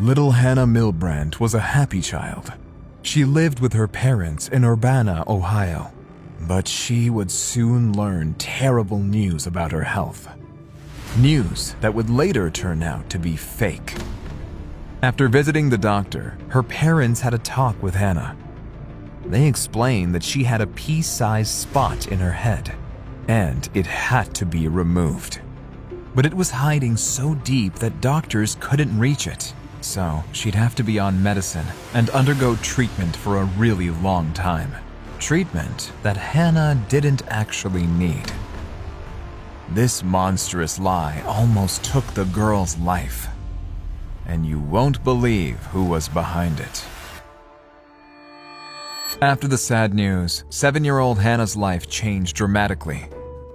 Little Hannah Milbrandt was a happy child. She lived with her parents in Urbana, Ohio, but she would soon learn terrible news about her health. News that would later turn out to be fake. After visiting the doctor, her parents had a talk with Hannah. They explained that she had a pea-sized spot in her head, and it had to be removed. But it was hiding so deep that doctors couldn't reach it, so she'd have to be on medicine and undergo treatment for a really long time. Treatment that Hannah didn't actually need. This monstrous lie almost took the girl's life, and you won't believe who was behind it. After the sad news, 7-year-old Hannah's life changed dramatically.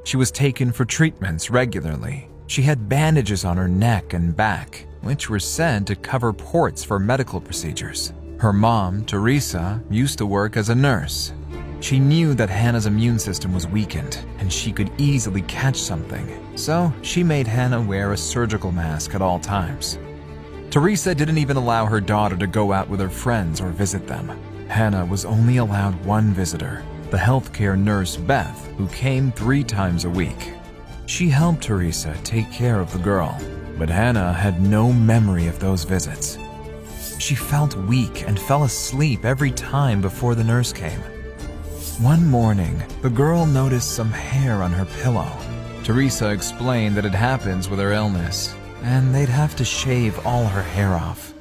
She was taken for treatments regularly. She had bandages on her neck and back, which were said to cover ports for medical procedures. Her mom, Teresa, used to work as a nurse. She knew that Hannah's immune system was weakened and she could easily catch something, so she made Hannah wear a surgical mask at all times. Teresa didn't even allow her daughter to go out with her friends or visit them. Hannah was only allowed one visitor, the healthcare nurse Beth, who came 3 times a week. She helped Teresa take care of the girl, but Hannah had no memory of those visits. She felt weak and fell asleep every time before the nurse came. One morning, the girl noticed some hair on her pillow. Teresa explained that it happens with her illness, and they'd have to shave all her hair off.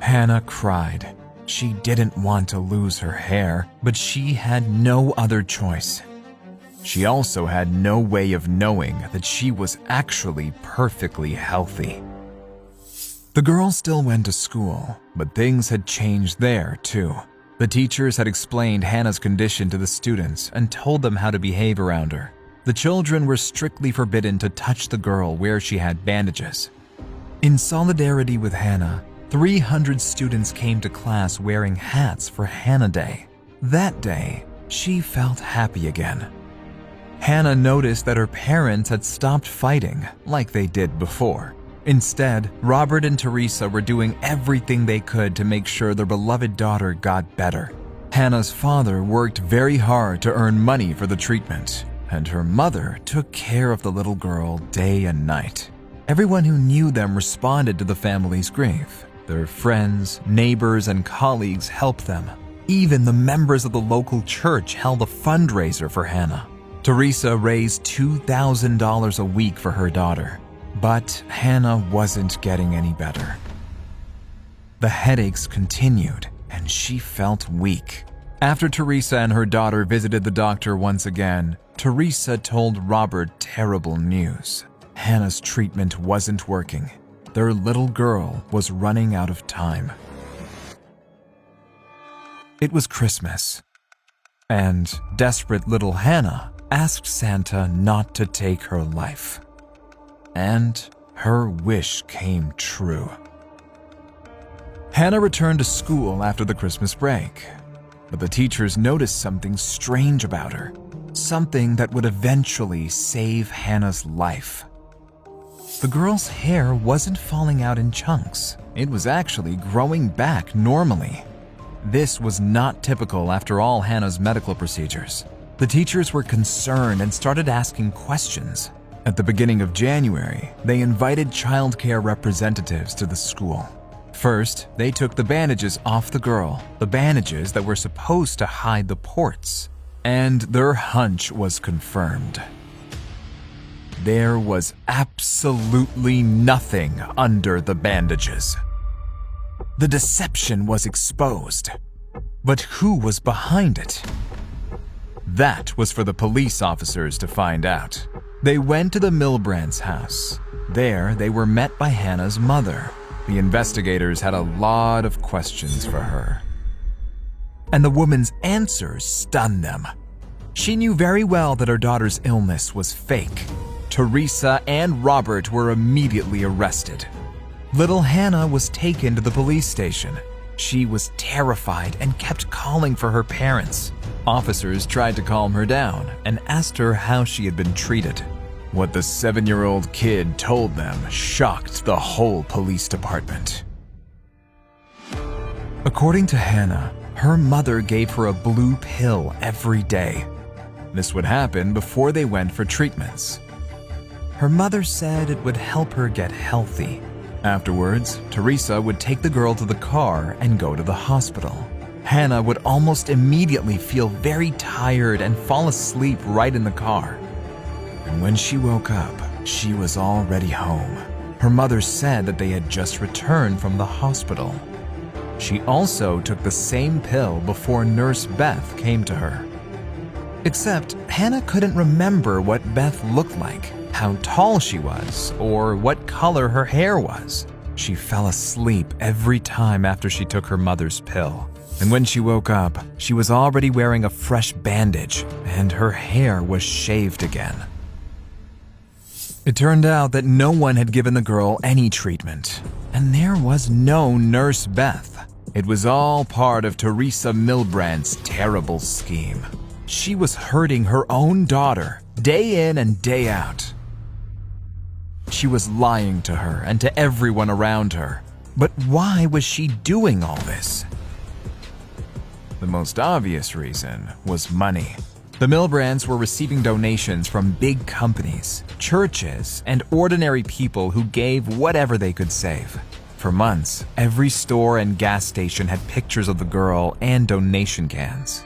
Hannah cried. She didn't want to lose her hair, but she had no other choice. She also had no way of knowing that she was actually perfectly healthy. The girl still went to school, but things had changed there too. The teachers had explained Hannah's condition to the students and told them how to behave around her. The children were strictly forbidden to touch the girl where she had bandages. In solidarity with Hannah, 300 students came to class wearing hats for Hannah Day. That day, she felt happy again. Hannah noticed that her parents had stopped fighting like they did before. Instead, Robert and Teresa were doing everything they could to make sure their beloved daughter got better. Hannah's father worked very hard to earn money for the treatment, and her mother took care of the little girl day and night. Everyone who knew them responded to the family's grief. Their friends, neighbors, and colleagues helped them. Even the members of the local church held a fundraiser for Hannah. Teresa raised $2,000 a week for her daughter. But Hannah wasn't getting any better. The headaches continued, and she felt weak. After Teresa and her daughter visited the doctor once again, Teresa told Robert terrible news. Hannah's treatment wasn't working. Their little girl was running out of time. It was Christmas, and desperate little Hannah asked Santa not to take her life. And her wish came true. Hannah returned to school after the Christmas break, but the teachers noticed something strange about her, something that would eventually save Hannah's life. The girl's hair wasn't falling out in chunks. It was actually growing back normally. This was not typical after all Hannah's medical procedures. The teachers were concerned and started asking questions. At the beginning of January, they invited childcare representatives to the school. First, they took the bandages off the girl, the bandages that were supposed to hide the ports, and their hunch was confirmed. There was absolutely nothing under the bandages. The deception was exposed. But who was behind it? That was for the police officers to find out. They went to the Milbrandts' house. There, they were met by Hannah's mother. The investigators had a lot of questions for her. And the woman's answers stunned them. She knew very well that her daughter's illness was fake. Teresa and Robert were immediately arrested. Little Hannah was taken to the police station. She was terrified and kept calling for her parents. Officers tried to calm her down and asked her how she had been treated. What the 7-year-old kid told them shocked the whole police department. According to Hannah, her mother gave her a blue pill every day. This would happen before they went for treatments. Her mother said it would help her get healthy. Afterwards, Teresa would take the girl to the car and go to the hospital. Hannah would almost immediately feel very tired and fall asleep right in the car. And when she woke up, she was already home. Her mother said that they had just returned from the hospital. She also took the same pill before Nurse Beth came to her. Except Hannah couldn't remember what Beth looked like, how tall she was, or what color her hair was. She fell asleep every time after she took her mother's pill. And when she woke up, she was already wearing a fresh bandage, and her hair was shaved again. It turned out that no one had given the girl any treatment, and there was no Nurse Beth. It was all part of Teresa Milbrandt's terrible scheme. She was hurting her own daughter, day in and day out. She was lying to her and to everyone around her. But why was she doing all this? The most obvious reason was money. The Milbrandts were receiving donations from big companies, churches, and ordinary people who gave whatever they could save. For months, every store and gas station had pictures of the girl and donation cans.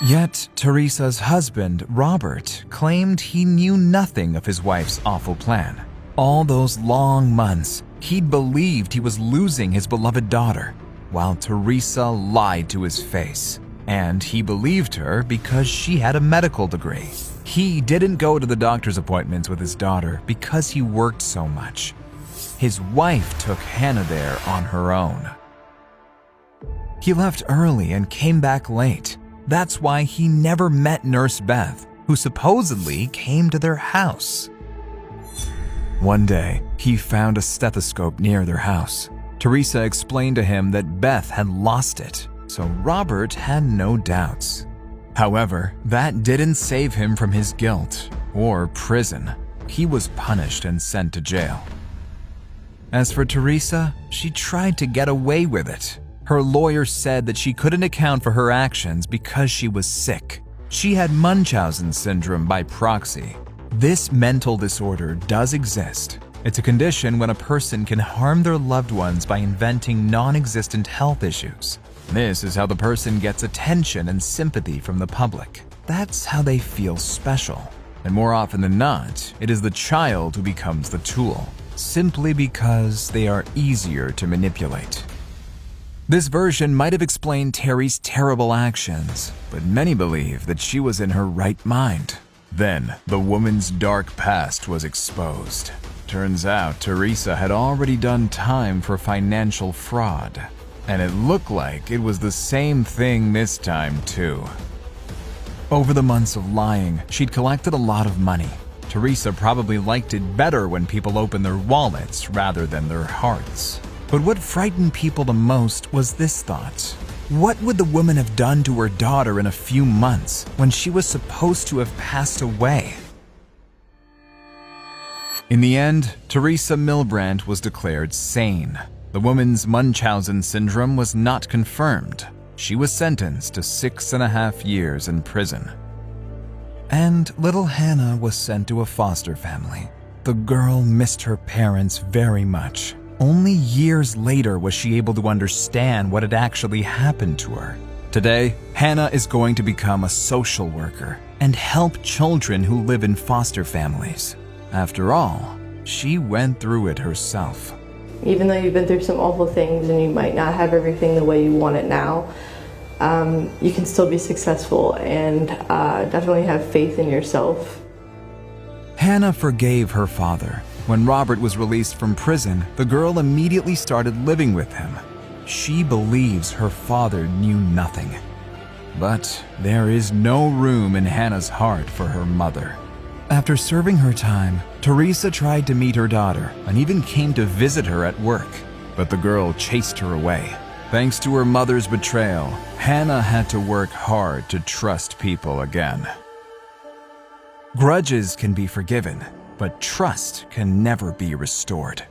Yet, Teresa's husband, Robert, claimed he knew nothing of his wife's awful plan. All those long months, he'd believed he was losing his beloved daughter, while Teresa lied to his face. And he believed her because she had a medical degree. He didn't go to the doctor's appointments with his daughter because he worked so much. His wife took Hannah there on her own. He left early and came back late. That's why he never met Nurse Beth, who supposedly came to their house. One day, he found a stethoscope near their house. Teresa explained to him that Beth had lost it, so Robert had no doubts. However, that didn't save him from his guilt or prison. He was punished and sent to jail. As for Teresa, she tried to get away with it. Her lawyer said that she couldn't account for her actions because she was sick. She had Munchausen syndrome by proxy. This mental disorder does exist. It's a condition when a person can harm their loved ones by inventing non-existent health issues. This is how the person gets attention and sympathy from the public. That's how they feel special. And more often than not, it is the child who becomes the tool, simply because they are easier to manipulate. This version might have explained Terry's terrible actions, but many believe that she was in her right mind. Then, the woman's dark past was exposed. Turns out, Teresa had already done time for financial fraud. And it looked like it was the same thing this time, too. Over the months of lying, she'd collected a lot of money. Teresa probably liked it better when people opened their wallets rather than their hearts. But what frightened people the most was this thought. What would the woman have done to her daughter in a few months when she was supposed to have passed away? In the end, Teresa Milbrandt was declared sane. The woman's Munchausen syndrome was not confirmed. She was sentenced to 6.5 years in prison. And little Hannah was sent to a foster family. The girl missed her parents very much. Only years later was she able to understand what had actually happened to her. Today, Hannah is going to become a social worker and help children who live in foster families. After all, she went through it herself. Even though you've been through some awful things and you might not have everything the way you want it now, you can still be successful and definitely have faith in yourself. Hannah forgave her father. When Robert was released from prison, the girl immediately started living with him. She believes her father knew nothing. But there is no room in Hannah's heart for her mother. After serving her time, Teresa tried to meet her daughter and even came to visit her at work. But the girl chased her away. Thanks to her mother's betrayal, Hannah had to work hard to trust people again. Grudges can be forgiven, but trust can never be restored.